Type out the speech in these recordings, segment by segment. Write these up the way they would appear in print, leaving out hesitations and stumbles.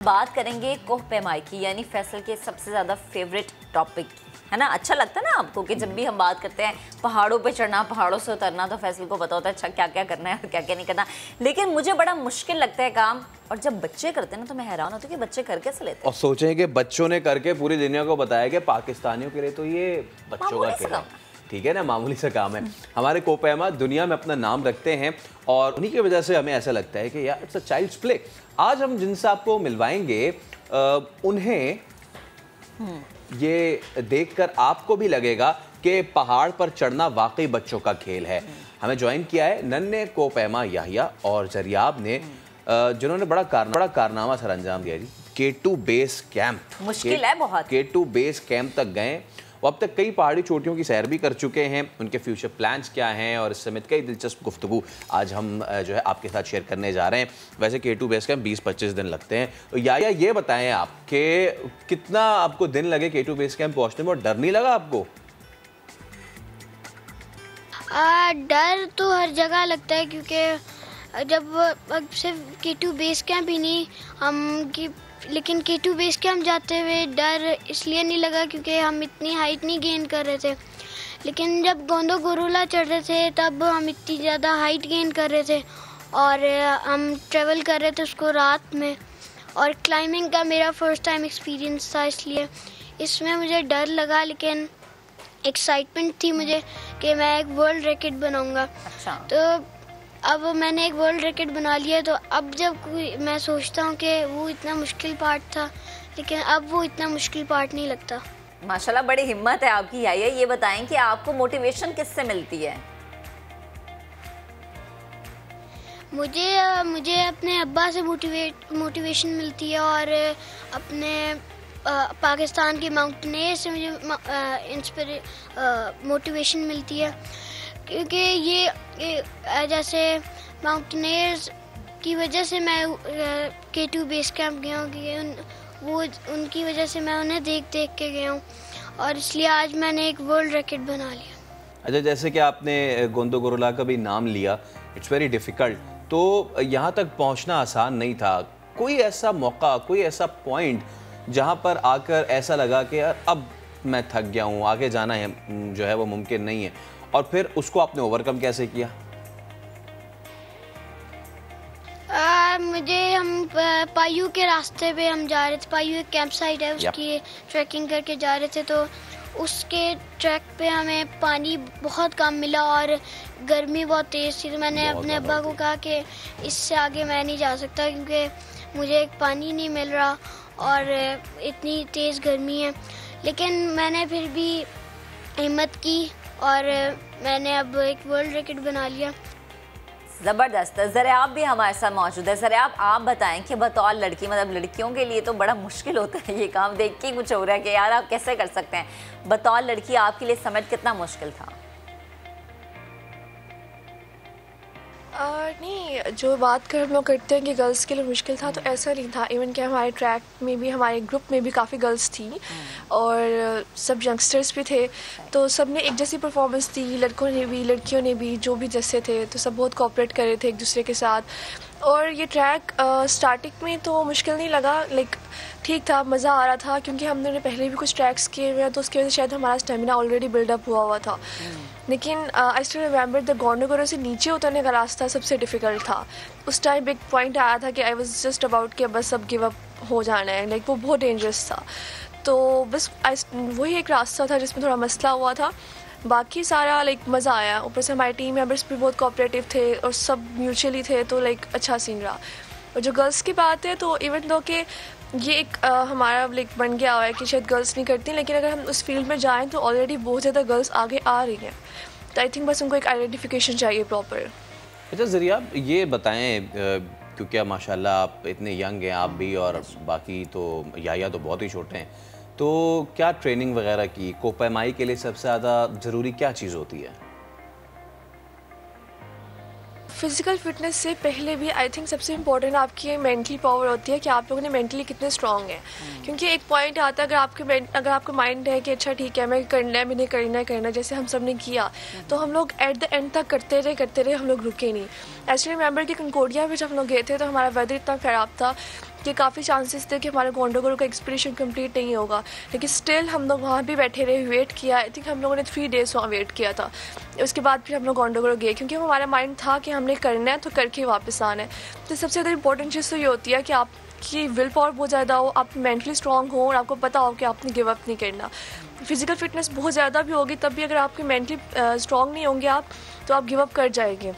बात करेंगे कोह पैमाई की, यानी फैसल के सबसे ज़्यादा फेवरेट टॉपिक, है ना। अच्छा लगता है ना आपको कि जब भी हम बात करते हैं पहाड़ों पे चढ़ना, पहाड़ों से उतरना, तो फैसल को पता होता है अच्छा क्या क्या करना है और क्या क्या नहीं करना। लेकिन मुझे बड़ा मुश्किल लगता है काम, और जब बच्चे करते हैं ना तो मैं हैरान होती हूँ कि बच्चे कर कैसे लेते हैं। और सोचें कि बच्चों ने करके पूरी दुनिया को बताया कि पाकिस्तानियों के लिए तो ये बच्चों का खेल है, ठीक है ना, मामूली सा काम है। हमारे कोपैमा दुनिया में अपना नाम रखते हैं और उन्हीं की वजह से हमें ऐसा लगता है कि यार इट्स अ चाइल्ड्स प्ले। आज हम जिनसे आपको मिलवाएंगे उन्हें ये देखकर आपको भी कि पहाड़ पर चढ़ना वाकई बच्चों का खेल है। हमें ज्वाइन किया है नन्हे कोपैमा याहिया और जरियाब ने, जिन्होंने बड़ा कारनामा सर अंजाम दिया जी। K2 बेस कैंप, मुश्किल है बहुत। K2 बेस कैंप तक गए, वो अब तक कई पहाड़ी चोटियों की सैर भी कर चुके हैं। उनके फ्यूचर प्लान्स क्या हैं और इस समेत कई दिलचस्प गुफ्तगू आज हम जो है आपके साथ शेयर करने जा रहे हैं। वैसे K2 बेस कैंप 20-25 दिन लगते हैं, तो या ये बताएं आप कि कितना आपको दिन लगे K2 बेस कैंप पहुंचने में और डर नहीं लगा आपको? डर तो हर जगह लगता है, क्योंकि जब सिर्फ K2 बेस कैंप ही नहीं लेकिन K2 बेस कैंप जाते हुए डर इसलिए नहीं लगा क्योंकि हम इतनी हाइट नहीं गेन कर रहे थे। लेकिन जब गोंदो गोरोला चढ़ रहे थे तब हम इतनी ज़्यादा हाइट गेन कर रहे थे और हम ट्रेवल कर रहे थे उसको रात में, और क्लाइंबिंग का मेरा फर्स्ट टाइम एक्सपीरियंस था, इसलिए इसमें मुझे डर लगा लेकिन एक्साइटमेंट थी मुझे कि मैं एक वर्ल्ड रिकॉर्ड बनाऊंगा। अच्छा। तो अब मैंने एक वर्ल्ड रिकॉर्ड बना लिया, तो अब जब मैं सोचता हूँ कि वो इतना मुश्किल पार्ट था, लेकिन अब वो इतना मुश्किल पार्ट नहीं लगता। माशाल्लाह बड़ी हिम्मत है आपकी याहिया। ये बताएं कि आपको मोटिवेशन किससे मिलती है? मुझे अपने अब्बा से मोटिवेशन मिलती है और अपने पाकिस्तान के माउंटेनियर से मुझे मोटिवेशन मिलती है, क्योंकि ये जैसे माउंटेनियर्स की वजह से मैं K2 बेस कैंप गया हूँ, क्योंकि उनकी वजह से मैं उन्हें देख के गया हूँ और इसलिए आज मैंने एक वर्ल्ड रिकॉर्ड बना लिया। अच्छा, जैसे कि आपने गोंदो गोरोला का भी नाम लिया, इट्स वेरी डिफ़िकल्ट, तो यहाँ तक पहुँचना आसान नहीं था। कोई ऐसा मौका, कोई ऐसा पॉइंट जहाँ पर आकर ऐसा लगा कि यार अब मैं थक गया हूँ, आगे जाना है जो है वो मुमकिन नहीं है, और फिर उसको आपने ओवरकम कैसे किया? हम पायू के रास्ते पे हम जा रहे थे, पायू एक कैंप साइट है, उसकी ट्रैकिंग करके जा रहे थे, तो उसके ट्रैक पे हमें पानी बहुत कम मिला और गर्मी बहुत तेज़ थी, तो मैंने अपने अब्बा को कहा कि इससे आगे मैं नहीं जा सकता क्योंकि मुझे पानी नहीं मिल रहा और इतनी तेज़ गर्मी है। लेकिन मैंने फिर भी हिम्मत की और मैंने अब एक वर्ल्ड रिकॉर्ड बना लिया। ज़बरदस्त। ज़रियाब भी हमारे साथ मौजूद है। ज़रियाब, आप बताएं कि बतौर लड़की, मतलब लड़कियों के लिए तो बड़ा मुश्किल होता है ये काम, देख के कुछ हो रहा है कि यार आप कैसे कर सकते हैं। बतौर लड़की आपके लिए समिट कितना मुश्किल था? नहीं, जो बात कर हम लोग करते हैं कि गर्ल्स के लिए मुश्किल था, तो ऐसा नहीं था। इवन कि हमारे ट्रैक में भी, हमारे ग्रुप में भी काफ़ी गर्ल्स थी और सब यंगस्टर्स भी थे, तो सब ने एक जैसी परफॉर्मेंस दी, लड़कों ने भी लड़कियों ने भी, जो भी जैसे थे, तो सब बहुत कोऑपरेट कर रहे थे एक दूसरे के साथ। और ये ट्रैक स्टार्टिंग में तो मुश्किल नहीं लगा, लाइक ठीक था, मज़ा आ रहा था, क्योंकि हमने पहले भी कुछ ट्रैक्स किए हुए हैं, तो उसकी वजह से शायद हमारा स्टेमिना ऑलरेडी बिल्डअप हुआ था। लेकिन आई स्टिल रिमेंबर द गोंडो गोरोला से नीचे उतरने का रास्ता सबसे डिफ़िकल्ट था। उस टाइम एक पॉइंट आया था कि आई वाज जस्ट अबाउट कि बस अब गिव अप हो जाना है, लाइक वो बहुत डेंजरस था। तो बस वही एक रास्ता था जिसमें थोड़ा मसला हुआ था, बाकी सारा लाइक मज़ा आया। ऊपर से हमारे टीम मेंबर्स भी बहुत कोऑपरेटिव थे और सब म्यूचुअली थे, तो लाइक अच्छा सीन रहा। और जो गर्ल्स की बात है, तो इवन दो कि ये एक हमारा लाइक बन गया हुआ है कि शायद गर्ल्स नहीं करती, लेकिन अगर हम उस फील्ड में जाएं तो ऑलरेडी बहुत ज़्यादा गर्ल्स आगे आ रही हैं, तो आई थिंक बस उनको एक आइडेंटिफिकेशन चाहिए प्रॉपर। अच्छा ज़रियाब, ये बताएं, क्योंकि माशाल्लाह आप इतने यंग हैं आप भी, और बाकी तो याहिया तो बहुत ही छोटे हैं, तो क्या ट्रेनिंग वगैरह की कोपैमाई के लिए सबसे ज़्यादा ज़रूरी क्या चीज़ होती है? फिज़िकल फिटनेस से पहले भी आई थिंक सबसे इम्पोर्टेंट आपकी मेंटली पावर होती है कि आप लोगों ने मेंटली कितने स्ट्रांग हैं। क्योंकि एक पॉइंट आता है, अगर आपका माइंड है कि अच्छा ठीक है, मैं करना है, मैंने करना है, जैसे हम सब ने किया, तो हम लोग एट द एंड तक करते रहे, हम लोग रुके नहीं। ऐसे रिमेंबर कि कंकोडिया में जब हम लोग गए थे तो हमारा वेदर इतना ख़राब था कि काफ़ी चांसेस थे कि हमारा गोंडोगोरो का एक्सपीडिशन कंप्लीट नहीं होगा, लेकिन स्टिल हम लोग वहाँ भी बैठे रहे, वेट किया। आई थिंक हम लोगों ने 3 डेज़ वहाँ वेट किया था। उसके बाद फिर हम लोग गोंडोगोरो गए, क्योंकि हमारा माइंड था कि हमने करना है तो करके वापस आना है। तो सबसे ज़्यादा इंपॉर्टेंट चीज़ तो ये होती है कि आपकी विल पावर बहुत ज़्यादा हो, आप मेंटली स्ट्रांग हो और आपको पता हो कि आपने गिव अप नहीं करना। फिजिकल फिटनेस बहुत ज़्यादा भी होगी, तब भी अगर आपके मेंटली स्ट्रांग नहीं होंगे आप, तो आप गिव अप कर जाएंगे।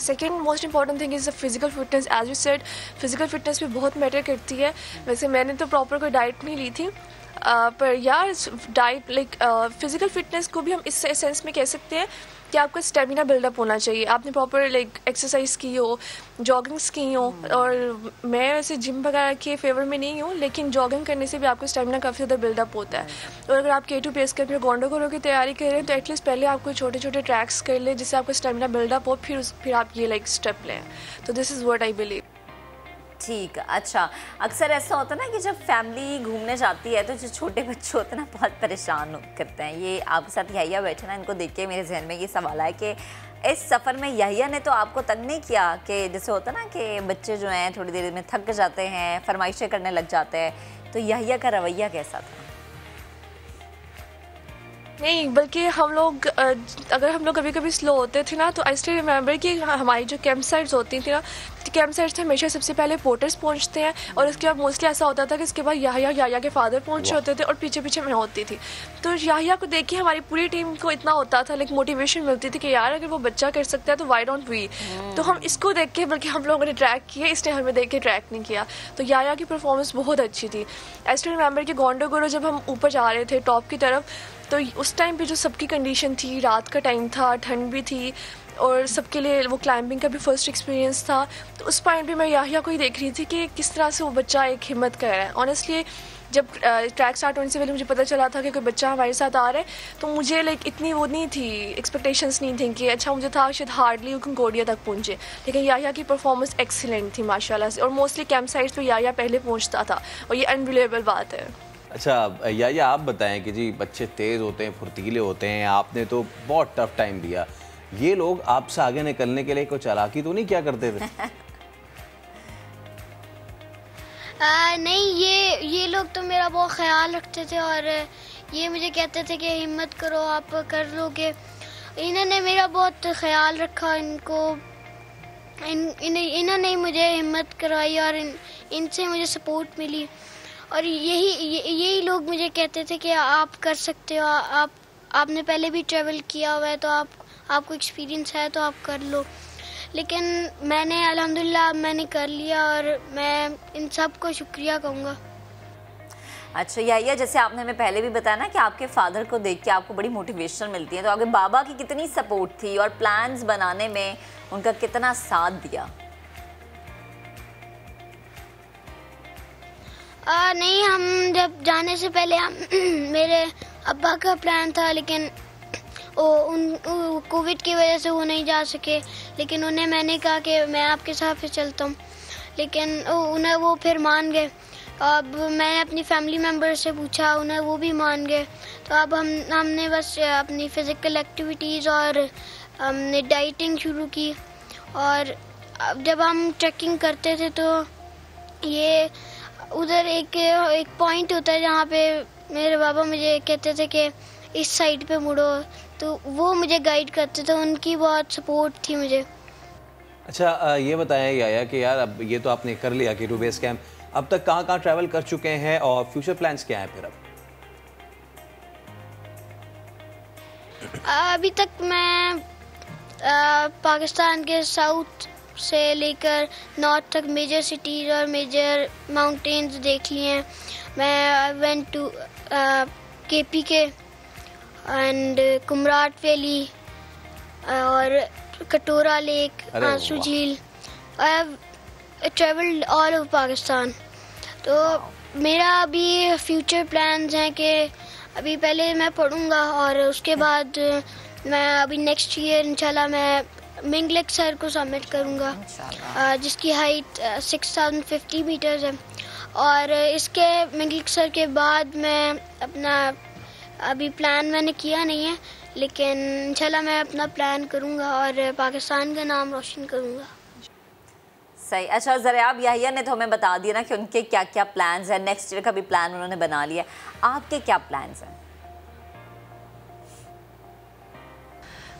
Second most important thing is the physical fitness. As you said, physical fitness भी बहुत मैटर करती है। वैसे मैंने तो प्रॉपर कोई डाइट नहीं ली थी, पर यार डाइट लाइक फिजिकल फिटनेस को भी हम इस सेंस में कह सकते हैं कि आपका स्टेमिना बिल्डअप होना चाहिए। आपने प्रॉपर लाइक एक्सरसाइज की हो, जॉगिंग्स की हो। और मैं वैसे जिम वगैरह के फेवर में नहीं हूँ, लेकिन जॉगिंग करने से भी आपको स्टेमिना काफ़ी ज़्यादा बिल्डअप होता है। और अगर आप K2 बेस कर गोंडोगोरो की तैयारी कर रहे हैं, तो एटलीस्ट पहले आपको छोटे छोटे ट्रैक्स कर ले, जिससे आपका स्टेमिना बिल्डअप हो, फिर आप ये लाइक स्टेप लें। तो this is what I believe. ठीक, अच्छा। अक्सर ऐसा होता है ना कि जब फैमिली घूमने जाती है तो जो छोटे बच्चे होते हैं ना बहुत परेशान करते हैं। ये आपके साथ याहिया बैठे ना, इनको देख के मेरे जहन में ये सवाल आया कि इस सफ़र में याहिया ने तो आपको तंग नहीं किया? कि जैसे होता है ना कि बच्चे जो हैं थोड़ी देर में थक जाते हैं, फरमाइशें करने लग जाते हैं, तो याहिया का रवैया कैसा था? नहीं, बल्कि हम लोग अगर हम लोग कभी कभी स्लो होते थे ना, तो आई स्टिल रिमेंबर कि हमारी जो कैंप साइट्स होती थी ना, कैंप साइट्स में हमेशा सबसे पहले पोर्टर्स पहुंचते हैं, और उसके बाद मोस्टली ऐसा होता था कि इसके बाद याहिया के फादर पहुंचे होते थे और पीछे पीछे मैं होती थी। तो याहिया को देख के हमारी पूरी टीम को इतना होता था, लाइक मोटिवेशन मिलती थी कि यार अगर वो बच्चा कर सकता है तो वाई डोंट वी। तो हम इसको देख के, बल्कि हम लोगों ने ट्रैक किया, इसने हमें देख के ट्रैक नहीं किया। तो याहिया की परफॉर्मेंस बहुत अच्छी थी। आई स्टिल रिमेंबर कि गोंडोगोरो जब हम ऊपर जा रहे थे टॉप की तरफ, तो उस टाइम पे जो सबकी कंडीशन थी, रात का टाइम था, ठंड भी थी, और सबके लिए वो क्लाइंबिंग का भी फर्स्ट एक्सपीरियंस था। तो उस पॉइंट पे मैं याहिया को ही देख रही थी कि किस तरह से वो बच्चा एक हिम्मत कर रहा है। ऑनेस्टली जब ट्रैक स्टार्ट होने से पहले मुझे पता चला था कि कोई बच्चा हमारे साथ आ रहा है, तो मुझे लाइक इतनी वो नहीं थी, एक्सपेक्टेशंस नहीं थी कि अच्छा, मुझे था शायद हार्डली कंकोडिया तक पहुँचे। लेकिन याहिया की परफॉर्मेंस एक्सीलेंट थी माशाल्लाह से, और मोस्टली कैंप साइट्स पर याहिया पहले पहुँचता था, और ये अनबिलीवेबल बात है। अच्छा याहिया, आप बताएं कि जी बच्चे तेज़ होते हैं, फुर्तीले होते हैं, आपने तो बहुत टफ टाइम दिया, ये लोग आपसे आगे निकलने के लिए कोई चालाकी तो नहीं क्या करते थे? नहीं, ये लोग तो मेरा बहुत ख्याल रखते थे, और ये मुझे कहते थे कि हिम्मत करो, आप कर लोगे। इन्होंने मेरा बहुत ख्याल रखा, इन्होंने मुझे हिम्मत करवाई, और इनसे मुझे सपोर्ट मिली। और यही लोग मुझे कहते थे कि आप कर सकते हो, आपने पहले भी ट्रैवल किया हुआ है, तो आपको एक्सपीरियंस है, तो आप कर लो। लेकिन मैंने अल्हम्दुलिल्लाह मैंने कर लिया, और मैं इन सब को शुक्रिया कहूँगा। अच्छा याहिया, जैसे आपने हमें पहले भी बताया ना कि आपके फादर को देख के आपको बड़ी मोटिवेशन मिलती है, तो आपके बाबा की कितनी सपोर्ट थी और प्लान्स बनाने में उनका कितना साथ दिया? नहीं, हम जब जाने से पहले मेरे अब्बा का प्लान था, लेकिन कोविड की वजह से वो नहीं जा सके। लेकिन उन्हें मैंने कहा कि मैं आपके साथ फिर चलता हूँ, लेकिन उन्हें वो फिर मान गए। अब मैंने अपनी फैमिली मेम्बर से पूछा, उन्हें वो भी मान गए। तो अब हमने बस अपनी फ़िज़िकल एक्टिविटीज़ और हमने डाइटिंग शुरू की। और अब जब हम ट्रैकिंग करते थे, तो ये उधर एक पॉइंट होता है जहाँ पे मेरे बाबा मुझे कहते थे कि इस साइड पे मुड़ो, तो वो मुझे गाइड करते थे, उनकी बहुत सपोर्ट थी मुझे। अच्छा ये बताएं याहिया कि यार अब ये तो आपने कर लिया K2 बेस कैंप, अब तक कहाँ ट्रैवल कर चुके हैं और फ्यूचर प्लान्स क्या हैं फिर अब? अभी तक मैं पाकिस्तान के साउथ से लेकर नॉर्थ तक मेजर सिटीज़ और मेजर माउंटेन्स देख लिए हैं। मैं went to KPK and Kumrat valley और Katora lake, Ansoo Jheel. I have travelled all over Pakistan. तो मेरा अभी फ्यूचर प्लान्स हैं कि अभी पहले मैं पढ़ूंगा, और उसके बाद मैं अभी नेक्स्ट ईयर इंशाल्लाह मैं मिंगलेक सर को सबमिट करूंगा, जिसकी हाइट 6050 मीटर्स है। और इसके मिंगलेक सर के बाद मैं अपना अभी प्लान मैंने किया नहीं है, लेकिन इंशाल्लाह मैं अपना प्लान करूंगा और पाकिस्तान का नाम रोशन करूंगा। सही। अच्छा ज़रियाब याहिया ने तो हमें बता दिया ना कि उनके क्या क्या प्लान्स हैं, नेक्स्ट ईयर का भी प्लान उन्होंने बना लिया, आपके क्या प्लान्स हैं?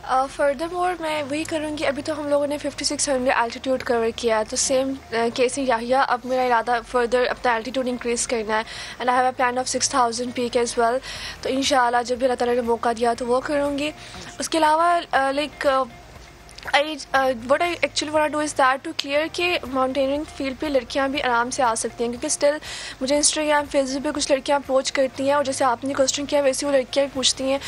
फर्दर मोर मैं वही करूँगी, अभी तो हम लोगों ने 5600 एल्टीट्यूड कवर किया है, तो सेम केस याहिया अब मेरा इरादा फर्दर अपना एल्टीट्यूड इंक्रीज़ करना है and I have a plan of 6000 peak as well. तो इंशाल्लाह जब भी अल्लाह ताला ने मौका दिया तो वो करूँगी। उसके अलावा like what I actually want to do is that to clear कि माउंटेनियरिंग फील्ड पे लड़कियां भी आराम से आ सकती हैं, क्योंकि स्टिल मुझे इंस्टाग्राम फेसबुक पे कुछ लड़कियां अप्रोच करती हैं और जैसे आपने क्वेश्चन किया वैसे वो लड़कियां भी पूछती हैं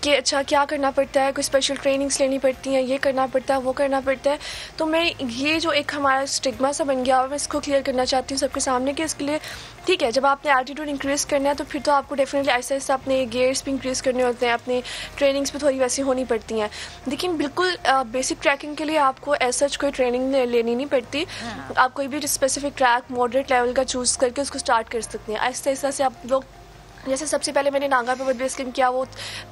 कि अच्छा क्या करना पड़ता है, कोई स्पेशल ट्रेनिंग्स लेनी पड़ती हैं, ये करना पड़ता है, वो करना पड़ता है। तो मैं ये जो एक हमारा स्टिग्मा सा बन गया मैं इसको क्लियर करना चाहती हूँ सबके सामने कि इसके लिए ठीक है, जब आपने एल्टीट्यूड इंक्रीज़ करना है तो फिर तो आपको डेफिनेटली ऐसे ऐसे अपने गेयर्स भी इंक्रीज़ करने होते हैं, अपने ट्रेनिंग्स भी थोड़ी वैसी होनी पड़ती हैं। लेकिन बिल्कुल बेसिक ट्रैकिंग के लिए आपको ऐसा कोई ट्रेनिंग लेनी नहीं पड़ती। आप कोई भी स्पेसिफिक ट्रैक मॉडरेट लेवल का चूज़ करके उसको स्टार्ट कर सकते हैं। ऐसे ऐसे से आप लोग, जैसे सबसे पहले मैंने नांगा पर्वत बेस कैंप किया, वो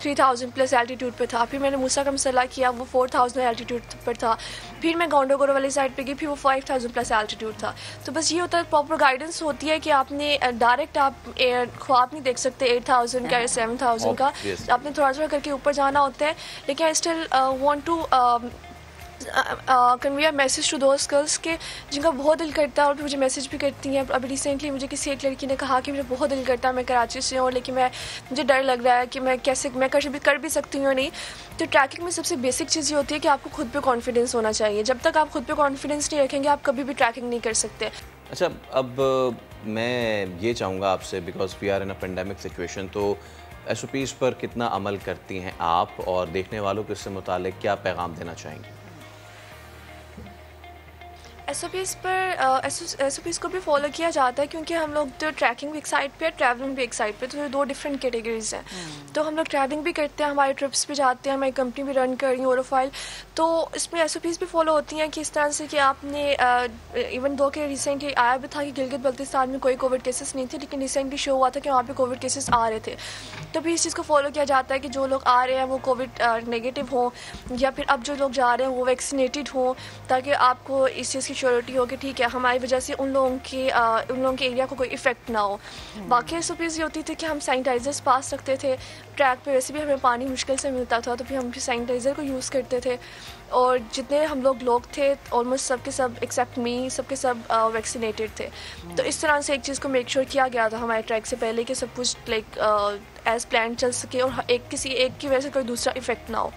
3000 प्लस एल्टीट्यूड पे था। फिर मैंने मूसा का मसला किया, वो 4000 एल्टीट्यूड पर था। फिर मैं गोंडोगोरो वाली साइड पे गई, फिर वो 5000 प्लस एल्टीट्यूड था। तो बस ये होता है, प्रॉपर गाइडेंस होती है कि आपने डायरेक्ट आप ख्वाब नहीं देख सकते 8000 का या 7000 का, आपने थोड़ा थोड़ा करके ऊपर जाना होता है। लेकिन I still want to convey a message to those girls के जिनका बहुत दिल करता है और मुझे मैसेज भी करती हैं। अभी रिसेंटली मुझे किसी एक लड़की ने कहा कि मुझे बहुत दिल करता है, मैं कराची से हूँ लेकिन मुझे डर लग रहा है कि मैं कैसे मैं कर भी सकती हूँ नहीं। तो ट्रैकिंग में सबसे बेसिक चीज़ ये होती है कि आपको खुद पे कॉन्फिडेंस होना चाहिए। जब तक आप खुद पे कॉन्फिडेंस नहीं रखेंगे आप कभी भी ट्रैकिंग नहीं कर सकते। अच्छा, अब मैं ये चाहूँगा आपसे, because we are in a pandemic situation, तो SOPs पर कितना अमल करती हैं आप और देखने वालों को इससे मुतालिक क्या पैगाम देना चाहेंगे? SOPs को भी फॉलो किया जाता है, क्योंकि हम लोग तो ट्रैकिंग भी एक साइड पे है, ट्रैवलिंग भी एक साइड पे, तो दो डिफरेंट कैटेगरीज हैं। तो हम लोग ट्रैवलिंग भी करते हैं, हमारे ट्रिप्स भी जाते हैं, हमारी कंपनी भी रन कर रही है ओरोफाइल, तो इसमें SOPs भी फॉलो होती हैं कि इस तरह से कि आपने इवन दो के रिसेंटली आया भी था कि गिलगित बल्तिस्तान में कोई कोविड केसेस नहीं थे, लेकिन रिसेंटली शो हुआ था कि वहाँ पर कोविड केसेस आ रहे थे। तो भी इस चीज़ को फॉलो किया जाता है कि जो लोग आ रहे हैं वो कोविड नेगेटिव हों, या फिर अब जो लोग जा रहे हैं वो वैक्सीनेटेड हों, ताकि आपको इस चीज़ की श्योरिटी हो कि ठीक है हमारी वजह से उन लोगों के एरिया को कोई इफेक्ट ना हो। बाकी SOPs ये होती थी कि हम सैनिटाइजर्स पास रखते थे, ट्रैक पे वैसे भी हमें पानी मुश्किल से मिलता था तो फिर हम सैनिटाइज़र को यूज़ करते थे। और जितने हम लोग थे ऑलमोस्ट सबके सब एक्सेप्ट मी सबके सब वैक्सीनेटेड थे। तो इस तरह से एक चीज़ को मेक श्योर किया गया था हमारे ट्रैक से पहले कि सब कुछ लाइक एज प्लान चल सके और किसी एक की वजह से कोई दूसरा इफेक्ट ना हो।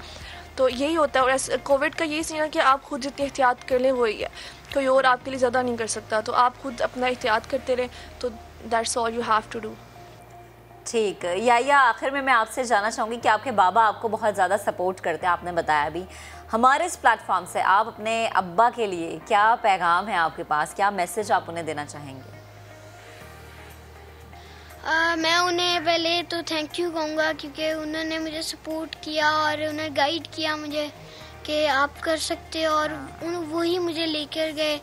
तो यही होता है। और कोविड का यही सीन है कि आप खुद जितनी एहतियात कर लें वही है, कोई और आपके लिए ज़्यादा नहीं कर सकता। तो आप खुद अपना एहतियात करते रहें, तो that's all you have to do. ठीक है। या आखिर में मैं आपसे जानना चाहूँगी कि आपके बाबा आपको बहुत ज़्यादा सपोर्ट करते हैं, आपने बताया भी। हमारे इस प्लेटफॉर्म से आप अपने अब्बा के लिए क्या पैगाम है आपके पास, क्या मैसेज आप उन्हें देना चाहेंगे? मैं उन्हें पहले तो थैंक यू कहूँगा, क्योंकि उन्होंने मुझे सपोर्ट किया और उन्हें गाइड किया मुझे कि आप कर सकते हो, और वही मुझे लेकर गए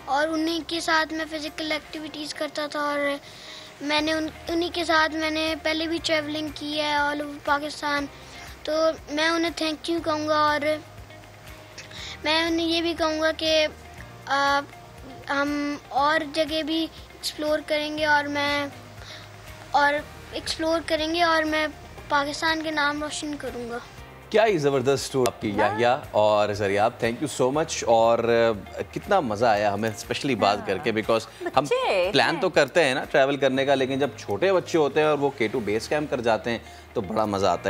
और उन्हीं के साथ मैं फ़िज़िकल एक्टिविटीज़ करता था। और मैंने उन्हीं के साथ मैंने पहले भी ट्रैवलिंग की है ऑल ओवर पाकिस्तान। तो मैं उन्हें थैंक यू कहूँगा और मैं उन्हें ये भी कहूँगा कि हम और जगह भी एक्सप्लोर करेंगे और मैं पाकिस्तान के नाम रोशन करूँगा। क्या ही ज़बरदस्त स्टोरी आपकी याहिया और Zaryab, thank you so much. और कितना मज़ा आया हमें स्पेशली बात करके, बिकॉज हम प्लान तो करते हैं ना ट्रैवल करने का, लेकिन जब छोटे बच्चे होते हैं और वो K2 बेस कैंप कर जाते हैं तो बड़ा मज़ा आता है।